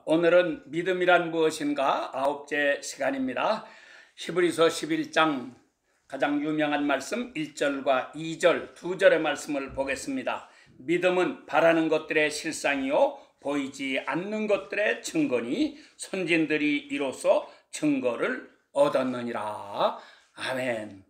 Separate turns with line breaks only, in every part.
오늘은 믿음이란 무엇인가 9째 시간입니다. 히브리서 11장 가장 유명한 말씀 1절과 2절 두 절의 말씀을 보겠습니다. 믿음은 바라는 것들의 실상이요 보이지 않는 것들의 증거니 선진들이 이로써 증거를 얻었느니라. 아멘.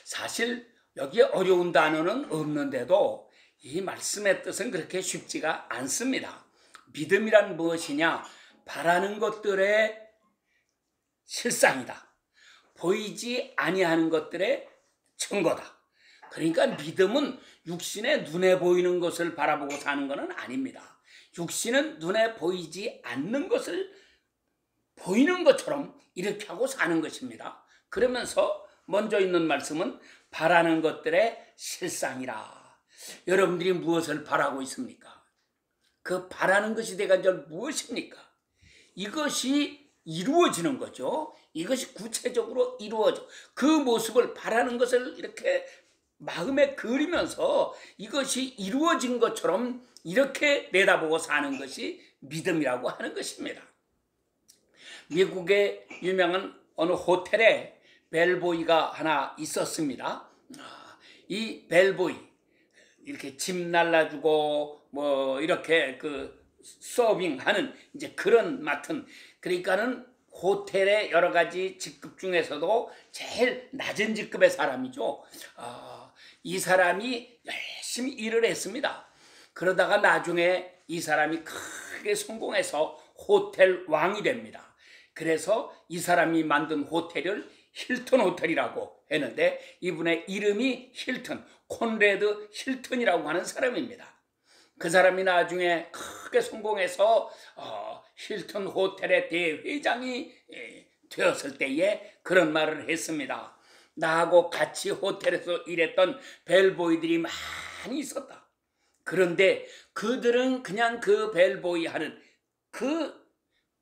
사실 여기에 어려운 단어는 없는데도 이 말씀의 뜻은 그렇게 쉽지가 않습니다. 믿음이란 무엇이냐? 바라는 것들의 실상이다. 보이지 아니하는 것들의 증거다. 그러니까 믿음은 육신의 눈에 보이는 것을 바라보고 사는 것은 아닙니다. 육신은 눈에 보이지 않는 것을 보이는 것처럼 이렇게 하고 사는 것입니다. 그러면서 먼저 있는 말씀은 바라는 것들의 실상이라. 여러분들이 무엇을 바라고 있습니까? 그 바라는 것이 대간절 무엇입니까? 이것이 이루어지는 거죠. 이것이 구체적으로 이루어져. 그 모습을 바라는 것을 이렇게 마음에 그리면서 이것이 이루어진 것처럼 이렇게 내다보고 사는 것이 믿음이라고 하는 것입니다. 미국의 유명한 어느 호텔에 벨보이가 하나 있었습니다. 이 벨보이 이렇게 짐 날라주고 뭐 이렇게 그 서빙하는 이제 그런 맡은, 그러니까는 호텔의 여러 가지 직급 중에서도 제일 낮은 직급의 사람이죠. 이 사람이 열심히 일을 했습니다. 그러다가 나중에 이 사람이 크게 성공해서 호텔 왕이 됩니다. 그래서 이 사람이 만든 호텔을 힐튼 호텔이라고 했는데 이분의 이름이 힐튼, 콘레드 힐튼이라고 하는 사람입니다. 그 사람이 나중에 크게 성공해서 힐튼 호텔의 대회장이 되었을 때에 그런 말을 했습니다. 나하고 같이 호텔에서 일했던 벨보이들이 많이 있었다. 그런데 그들은 그냥 그 벨보이 하는 그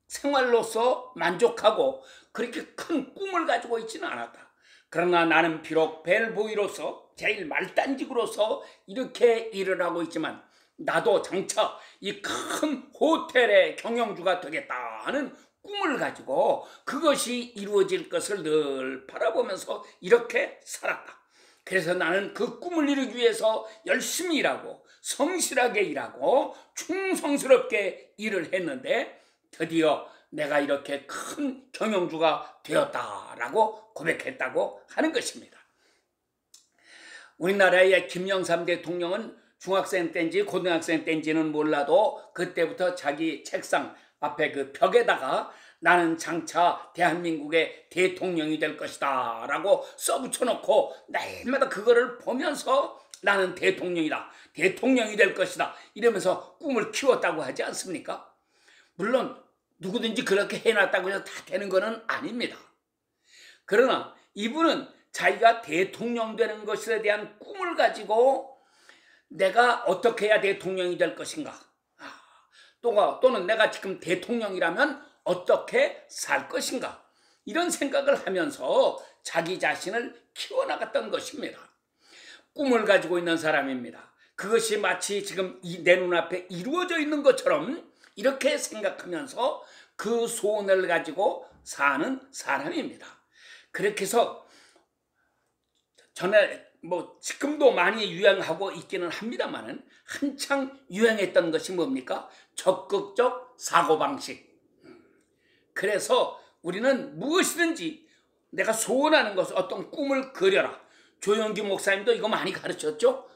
생활로서 만족하고 그렇게 큰 꿈을 가지고 있지는 않았다. 그러나 나는 비록 벨보이로서 제일 말단직으로서 이렇게 일을 하고 있지만 나도 장차 이 큰 호텔의 경영주가 되겠다 하는 꿈을 가지고 그것이 이루어질 것을 늘 바라보면서 이렇게 살았다. 그래서 나는 그 꿈을 이루기 위해서 열심히 일하고 성실하게 일하고 충성스럽게 일을 했는데 드디어 내가 이렇게 큰 경영주가 되었다라고 고백했다고 하는 것입니다. 우리나라의 김영삼 대통령은 중학생 때인지 고등학생 때인지는 몰라도 그때부터 자기 책상 앞에 그 벽에다가 나는 장차 대한민국의 대통령이 될 것이다 라고 써붙여놓고 날마다 그거를 보면서 나는 대통령이다, 대통령이 될 것이다 이러면서 꿈을 키웠다고 하지 않습니까? 물론 누구든지 그렇게 해놨다고 해서 다 되는 것은 아닙니다. 그러나 이분은 자기가 대통령 되는 것에 대한 꿈을 가지고 내가 어떻게 해야 대통령이 될 것인가, 또는 내가 지금 대통령이라면 어떻게 살 것인가, 이런 생각을 하면서 자기 자신을 키워나갔던 것입니다. 꿈을 가지고 있는 사람입니다. 그것이 마치 지금 내 눈앞에 이루어져 있는 것처럼 이렇게 생각하면서 그 소원을 가지고 사는 사람입니다. 그렇게 해서 전에 지금도 많이 유행하고 있기는 합니다만은 한창 유행했던 것이 뭡니까? 적극적 사고방식. 그래서 우리는 무엇이든지 내가 소원하는 것을 어떤 꿈을 그려라. 조영기 목사님도 이거 많이 가르쳤죠?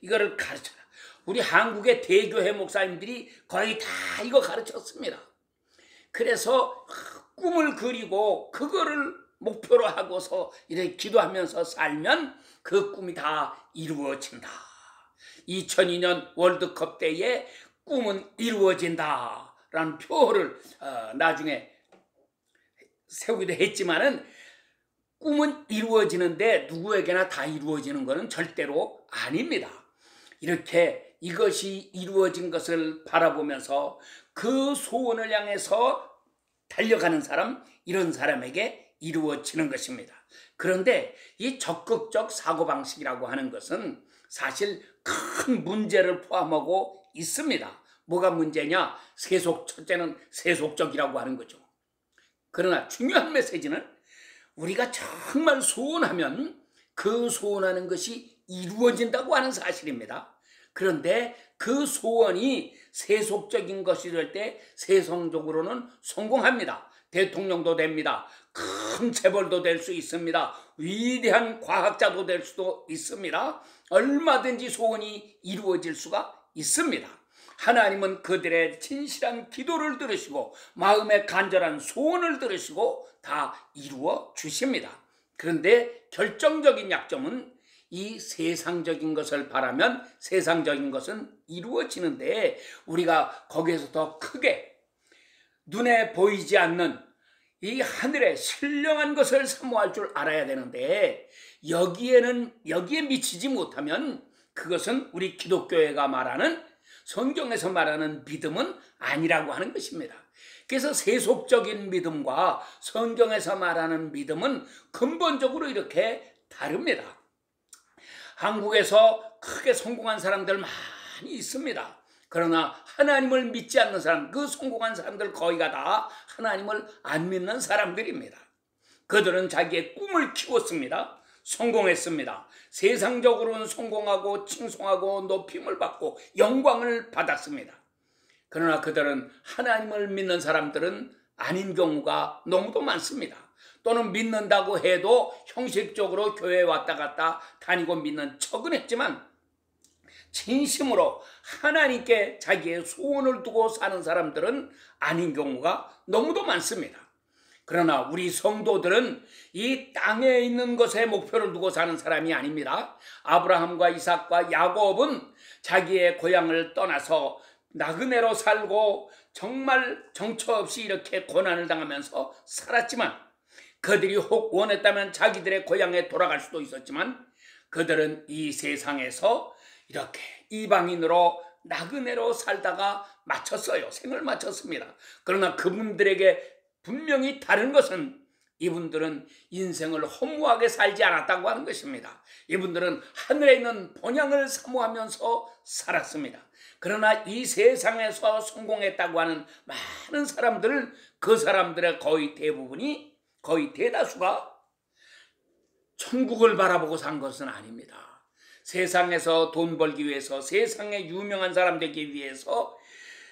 이거를 가르쳐라. 우리 한국의 대교회 목사님들이 거의 다 이거 가르쳤습니다. 그래서 꿈을 그리고 그거를 목표로 하고서 이렇게 기도하면서 살면 그 꿈이 다 이루어진다. 2002년 월드컵 때에 꿈은 이루어진다 라는 표를 나중에 세우기도 했지만은 꿈은 이루어지는데 누구에게나 다 이루어지는 것은 절대로 아닙니다. 이렇게 이것이 이루어진 것을 바라보면서 그 소원을 향해서 달려가는 사람, 이런 사람에게 이루어지는 것입니다. 그런데 이 적극적 사고방식이라고 하는 것은 사실 큰 문제를 포함하고 있습니다. 뭐가 문제냐? 첫째는 세속적이라고 하는 거죠. 그러나 중요한 메시지는 우리가 정말 소원하면 그 소원하는 것이 이루어진다고 하는 사실입니다. 그런데 그 소원이 세속적인 것이 될 때 세상적으로는 성공합니다. 대통령도 됩니다. 큰 재벌도 될 수 있습니다. 위대한 과학자도 될 수도 있습니다. 얼마든지 소원이 이루어질 수가 있습니다. 하나님은 그들의 진실한 기도를 들으시고 마음의 간절한 소원을 들으시고 다 이루어 주십니다. 그런데 결정적인 약점은 이 세상적인 것을 바라면 세상적인 것은 이루어지는데 우리가 거기에서 더 크게 눈에 보이지 않는 이 하늘의 신령한 것을 사모할 줄 알아야 되는데 여기에 미치지 못하면 그것은 우리 기독교회가 말하는 성경에서 말하는 믿음은 아니라고 하는 것입니다. 그래서 세속적인 믿음과 성경에서 말하는 믿음은 근본적으로 이렇게 다릅니다. 한국에서 크게 성공한 사람들 많이 있습니다. 그러나 하나님을 믿지 않는 사람, 그 성공한 사람들 거의가 다 하나님을 안 믿는 사람들입니다. 그들은 자기의 꿈을 키웠습니다. 성공했습니다. 세상적으로는 성공하고 칭송하고 높임을 받고 영광을 받았습니다. 그러나 그들은 하나님을 믿는 사람들은 아닌 경우가 너무도 많습니다. 또는 믿는다고 해도 형식적으로 교회에 왔다 갔다 다니고 믿는 척은 했지만 진심으로 하나님께 자기의 소원을 두고 사는 사람들은 아닌 경우가 너무도 많습니다. 그러나 우리 성도들은 이 땅에 있는 것에 목표를 두고 사는 사람이 아닙니다. 아브라함과 이삭과 야곱은 자기의 고향을 떠나서 나그네로 살고 정말 정처 없이 이렇게 고난을 당하면서 살았지만 그들이 혹 원했다면 자기들의 고향에 돌아갈 수도 있었지만 그들은 이 세상에서 이렇게 이방인으로 나그네로 살다가 마쳤어요. 생을 마쳤습니다. 그러나 그분들에게 분명히 다른 것은 이분들은 인생을 허무하게 살지 않았다고 하는 것입니다. 이분들은 하늘에 있는 본향을 사모하면서 살았습니다. 그러나 이 세상에서 성공했다고 하는 많은 사람들, 그 사람들의 거의 대다수가 천국을 바라보고 산 것은 아닙니다. 세상에서 돈 벌기 위해서, 세상에 유명한 사람 되기 위해서,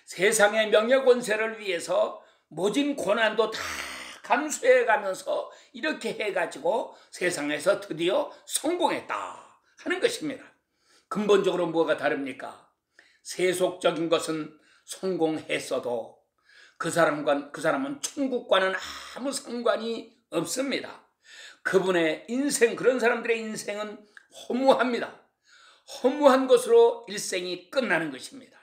세상의 명예권세를 위해서 모진 고난도 다 감수해 가면서 이렇게 해가지고 세상에서 드디어 성공했다 하는 것입니다. 근본적으로 뭐가 다릅니까? 세속적인 것은 성공했어도 그 사람은 천국과는 아무 상관이 없습니다. 그분의 인생, 그런 사람들의 인생은 허무합니다. 허무한 것으로 일생이 끝나는 것입니다.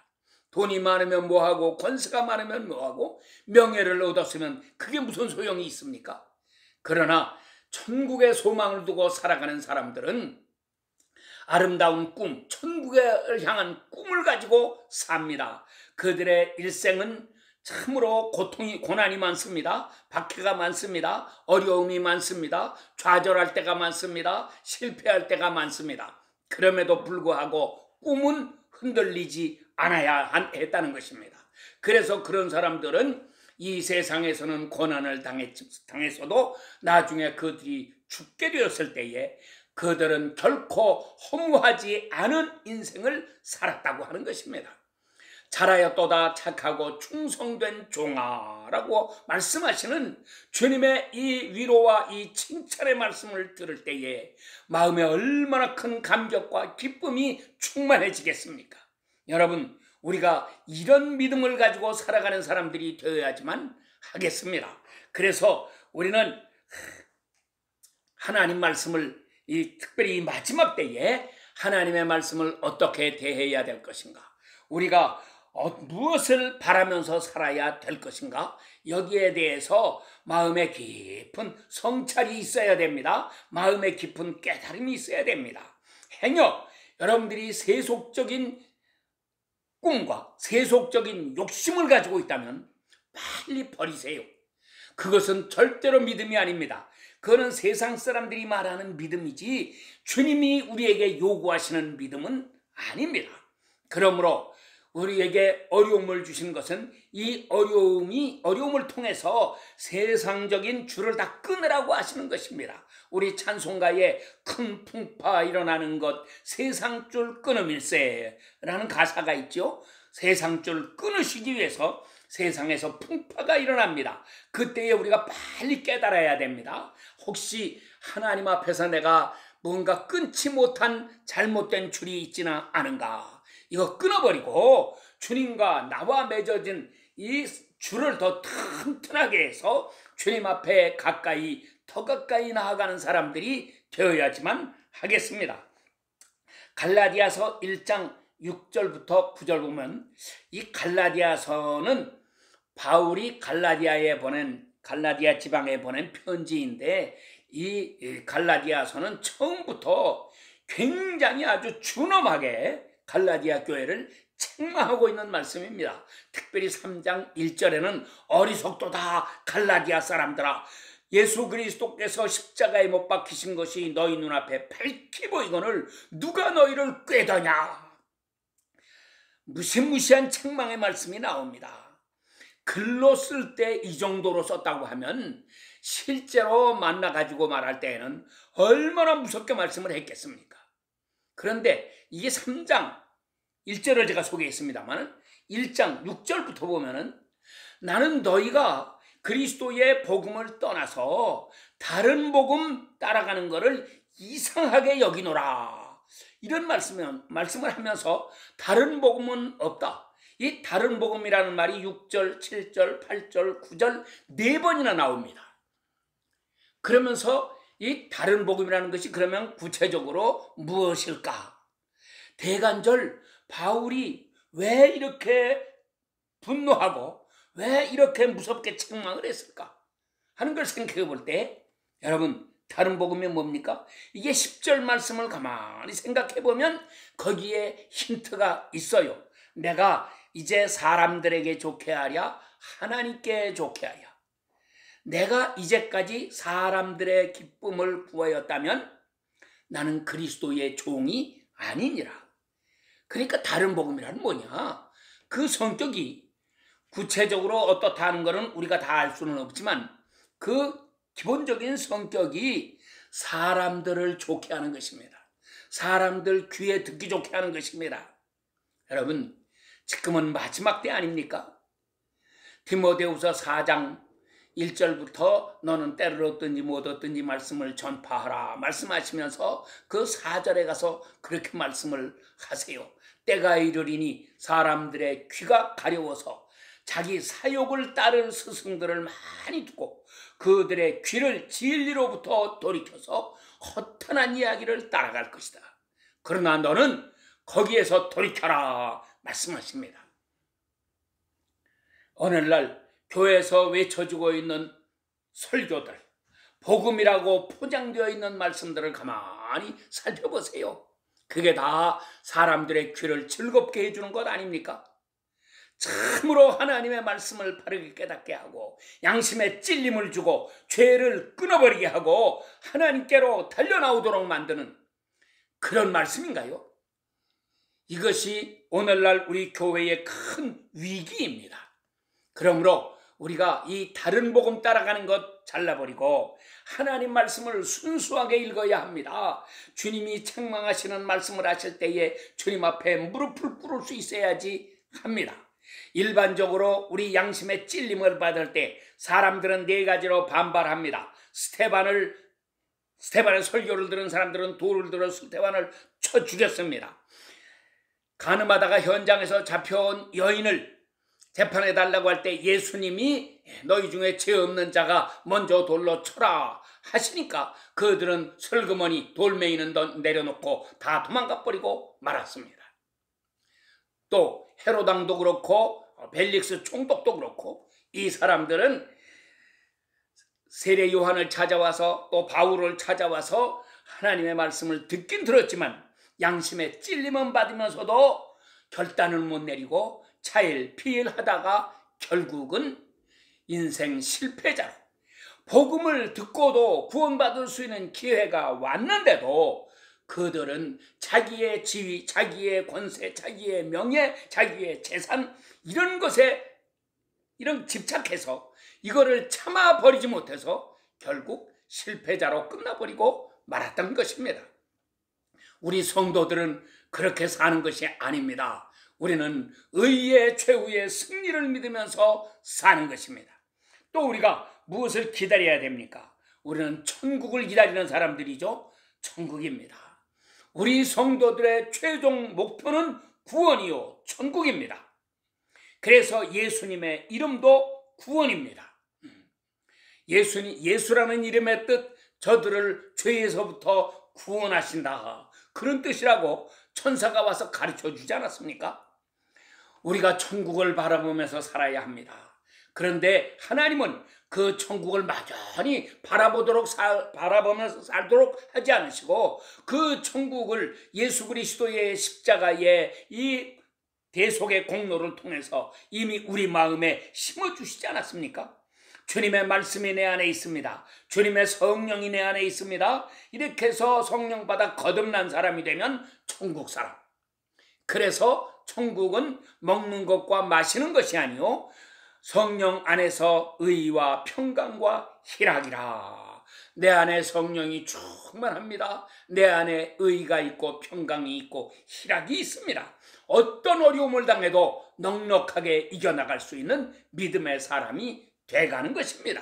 돈이 많으면 뭐하고 권세가 많으면 뭐하고 명예를 얻었으면 그게 무슨 소용이 있습니까? 그러나 천국의 소망을 두고 살아가는 사람들은 아름다운 꿈, 천국을 향한 꿈을 가지고 삽니다. 그들의 일생은 참으로 고난이 많습니다. 박해가 많습니다. 어려움이 많습니다. 좌절할 때가 많습니다. 실패할 때가 많습니다. 그럼에도 불구하고 꿈은 흔들리지 않아야 했다는 것입니다. 그래서 그런 사람들은 이 세상에서는 고난을 당했어도 나중에 그들이 죽게 되었을 때에 그들은 결코 허무하지 않은 인생을 살았다고 하는 것입니다. 잘하였도다 착하고 충성된 종아라고 말씀하시는 주님의 이 위로와 이 칭찬의 말씀을 들을 때에 마음에 얼마나 큰 감격과 기쁨이 충만해지겠습니까? 여러분, 우리가 이런 믿음을 가지고 살아가는 사람들이 되어야지만 하겠습니다. 그래서 우리는 하나님 말씀을 특별히 이 마지막 때에 하나님의 말씀을 어떻게 대해야 될 것인가, 우리가 무엇을 바라면서 살아야 될 것인가, 여기에 대해서 마음에 깊은 성찰이 있어야 됩니다. 마음에 깊은 깨달음이 있어야 됩니다. 행여 여러분들이 세속적인 꿈과 세속적인 욕심을 가지고 있다면 빨리 버리세요. 그것은 절대로 믿음이 아닙니다. 그거는 세상 사람들이 말하는 믿음이지 주님이 우리에게 요구하시는 믿음은 아닙니다. 그러므로 우리에게 어려움을 주신 것은 이 어려움을 통해서 세상적인 줄을 다 끊으라고 하시는 것입니다. 우리 찬송가에 큰 풍파 일어나는 것 세상 줄 끊음일세 라는 가사가 있죠. 세상 줄 끊으시기 위해서 세상에서 풍파가 일어납니다. 그때에 우리가 빨리 깨달아야 됩니다. 혹시 하나님 앞에서 내가 뭔가 끊지 못한 잘못된 줄이 있지는 않은가, 이거 끊어버리고 주님과 나와 맺어진 이 줄을 더 튼튼하게 해서 주님 앞에 더 가까이 나아가는 사람들이 되어야지만 하겠습니다. 갈라디아서 1장 6절부터 9절 보면 이 갈라디아서는 바울이 갈라디아 지방에 보낸 편지인데 이 갈라디아서는 처음부터 굉장히 아주 준엄하게 갈라디아 교회를 책망하고 있는 말씀입니다. 특별히 3장 1절에는 어리석도다 갈라디아 사람들아, 예수 그리스도께서 십자가에 못 박히신 것이 너희 눈앞에 밝히 보이거늘 누가 너희를 꾀더냐. 무시무시한 책망의 말씀이 나옵니다. 글로 쓸 때 이 정도로 썼다고 하면 실제로 만나가지고 말할 때에는 얼마나 무섭게 말씀을 했겠습니까? 그런데 이게 3장 1절을 제가 소개했습니다만 1장 6절부터 보면은 나는 너희가 그리스도의 복음을 떠나서 다른 복음 따라가는 것을 이상하게 여기노라, 이런 말씀을 하면서 다른 복음은 없다. 이 다른 복음이라는 말이 6절, 7절, 8절, 9절 4번이나 나옵니다. 그러면서 이 다른 복음이라는 것이 그러면 구체적으로 무엇일까? 대간절 바울이 왜 이렇게 분노하고 왜 이렇게 무섭게 책망을 했을까 하는 걸 생각해 볼 때, 여러분 다른 복음이 뭡니까? 이게 10절 말씀을 가만히 생각해 보면 거기에 힌트가 있어요. 내가 이제 사람들에게 좋게 하랴 하나님께 좋게 하랴. 내가 이제까지 사람들의 기쁨을 구하였다면 나는 그리스도의 종이 아니니라. 그러니까 다른 복음이란 뭐냐? 그 성격이 구체적으로 어떻다는 것은 우리가 다 알 수는 없지만 그 기본적인 성격이 사람들을 좋게 하는 것입니다. 사람들 귀에 듣기 좋게 하는 것입니다. 여러분 지금은 마지막 때 아닙니까? 디모데후서 4장 1절부터 너는 때를 얻든지 못 얻든지 말씀을 전파하라 말씀하시면서 그 4절에 가서 그렇게 말씀을 하세요. 때가 이르리니 사람들의 귀가 가려워서 자기 사욕을 따를 스승들을 많이 두고 그들의 귀를 진리로부터 돌이켜서 허탄한 이야기를 따라갈 것이다. 그러나 너는 거기에서 돌이켜라 말씀하십니다. 오늘날 교회에서 외쳐지고 있는 설교들, 복음이라고 포장되어 있는 말씀들을 가만히 살펴보세요. 그게 다 사람들의 귀를 즐겁게 해주는 것 아닙니까? 참으로 하나님의 말씀을 바르게 깨닫게 하고 양심에 찔림을 주고 죄를 끊어버리게 하고 하나님께로 달려나오도록 만드는 그런 말씀인가요? 이것이 오늘날 우리 교회의 큰 위기입니다. 그러므로 우리가 이 다른 복음 따라가는 것 잘라버리고 하나님 말씀을 순수하게 읽어야 합니다. 주님이 책망하시는 말씀을 하실 때에 주님 앞에 무릎을 꿇을 수 있어야지 합니다. 일반적으로 우리 양심의 찔림을 받을 때 사람들은 4가지로 반발합니다. 스테반의 설교를 들은 사람들은 돌을 들어 스테반을 쳐 죽였습니다. 간음하다가 현장에서 잡혀온 여인을 재판해 달라고 할 때 예수님이 너희 중에 죄 없는 자가 먼저 돌로 쳐라 하시니까 그들은 슬그머니 돌멩이는 내려놓고 다 도망가 버리고 말았습니다. 또 헤롯 왕도 그렇고 벨릭스 총독도 그렇고 이 사람들은 세례 요한을 찾아와서 또 바울을 찾아와서 하나님의 말씀을 듣긴 들었지만 양심에 찔림은 받으면서도 결단을 못 내리고 차일피일하다가 결국은 인생 실패자로 복음을 듣고도 구원받을 수 있는 기회가 왔는데도 그들은 자기의 지위, 자기의 권세, 자기의 명예, 자기의 재산 이런 것에 이런 집착해서 이거를 참아버리지 못해서 결국 실패자로 끝나버리고 말았던 것입니다. 우리 성도들은 그렇게 사는 것이 아닙니다. 우리는 의의 최후의 승리를 믿으면서 사는 것입니다. 또 우리가 무엇을 기다려야 됩니까? 우리는 천국을 기다리는 사람들이죠. 천국입니다. 우리 성도들의 최종 목표는 구원이요 천국입니다. 그래서 예수님의 이름도 구원입니다. 예수라는 이름의 뜻, 저들을 죄에서부터 구원하신다, 그런 뜻이라고 천사가 와서 가르쳐 주지 않았습니까? 우리가 천국을 바라보면서 살아야 합니다. 그런데 하나님은 그 천국을 막연히 바라보면서 살도록 하지 않으시고 그 천국을 예수 그리스도의 십자가의 이 대속의 공로를 통해서 이미 우리 마음에 심어주시지 않았습니까? 주님의 말씀이 내 안에 있습니다. 주님의 성령이 내 안에 있습니다. 이렇게 해서 성령 받아 거듭난 사람이 되면 천국 사람. 그래서 천국은 먹는 것과 마시는 것이 아니요 성령 안에서 의와 평강과 희락이라. 내 안에 성령이 충만합니다. 내 안에 의가 있고 평강이 있고 희락이 있습니다. 어떤 어려움을 당해도 넉넉하게 이겨나갈 수 있는 믿음의 사람이 돼가는 것입니다.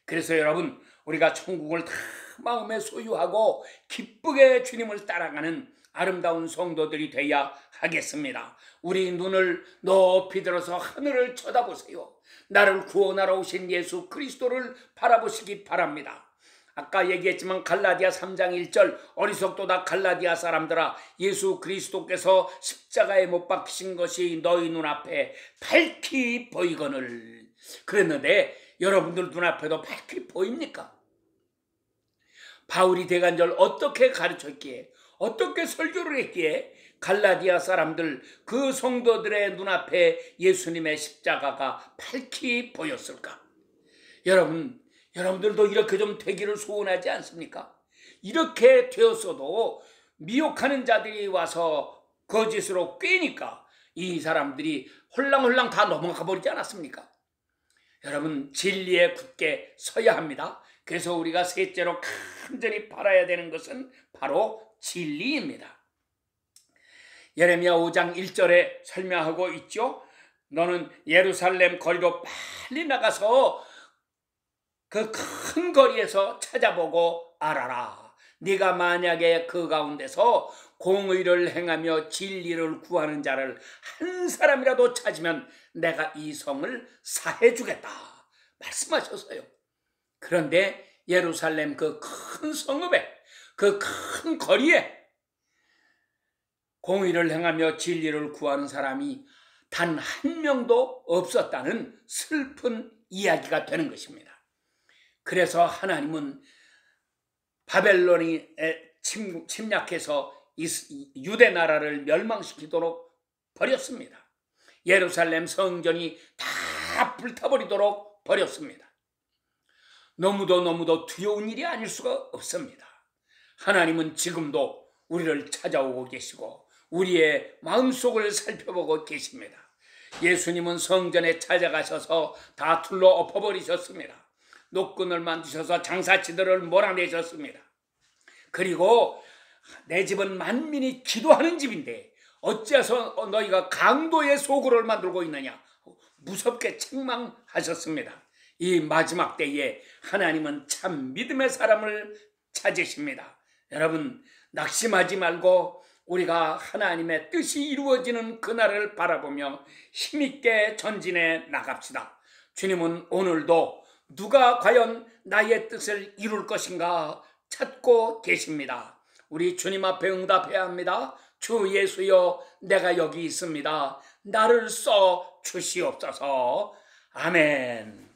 그래서 여러분, 우리가 천국을 다 마음에 소유하고 기쁘게 주님을 따라가는 아름다운 성도들이 되어야 하겠습니다. 우리 눈을 높이 들어서 하늘을 쳐다보세요. 나를 구원하러 오신 예수 그리스도를 바라보시기 바랍니다. 아까 얘기했지만 갈라디아 3장 1절 어리석도다 갈라디아 사람들아, 예수 그리스도께서 십자가에 못 박히신 것이 너희 눈앞에 밝히 보이거늘. 그랬는데 여러분들 눈앞에도 밝히 보입니까? 바울이 대간절 어떻게 가르쳤기에, 어떻게 설교를 했기에 갈라디아 사람들, 그 성도들의 눈앞에 예수님의 십자가가 밝히 보였을까? 여러분들도 이렇게 좀 되기를 소원하지 않습니까? 이렇게 되었어도 미혹하는 자들이 와서 거짓으로 꿰니까 이 사람들이 홀랑홀랑 다 넘어가 버리지 않았습니까? 여러분, 진리에 굳게 서야 합니다. 그래서 우리가 셋째로 간절히 바라야 되는 것은 바로 진리입니다. 예레미야 5장 1절에 설명하고 있죠. 너는 예루살렘 거리로 빨리 나가서 그 큰 거리에서 찾아보고 알아라. 네가 만약에 그 가운데서 공의를 행하며 진리를 구하는 자를 한 사람이라도 찾으면 내가 이 성을 사해 주겠다 말씀하셨어요. 그런데 예루살렘 그 큰 성읍에, 그 큰 거리에 공의를 행하며 진리를 구하는 사람이 단 한 명도 없었다는 슬픈 이야기가 되는 것입니다. 그래서 하나님은 바벨론이 침략해서 유대 나라를 멸망시키도록 버렸습니다. 예루살렘 성전이 다 불타버리도록 버렸습니다. 너무도 두려운 일이 아닐 수가 없습니다. 하나님은 지금도 우리를 찾아오고 계시고 우리의 마음속을 살펴보고 계십니다. 예수님은 성전에 찾아가셔서 다 둘러 엎어버리셨습니다. 노끈을 만드셔서 장사치들을 몰아내셨습니다. 그리고 내 집은 만민이 기도하는 집인데 어찌해서 너희가 강도의 소굴을 만들고 있느냐, 무섭게 책망하셨습니다. 이 마지막 때에 하나님은 참 믿음의 사람을 찾으십니다. 여러분, 낙심하지 말고 우리가 하나님의 뜻이 이루어지는 그날을 바라보며 힘있게 전진해 나갑시다. 주님은 오늘도 누가 과연 나의 뜻을 이룰 것인가 찾고 계십니다. 우리 주님 앞에 응답해야 합니다. 주 예수여, 내가 여기 있습니다. 나를 써 주시옵소서. 아멘.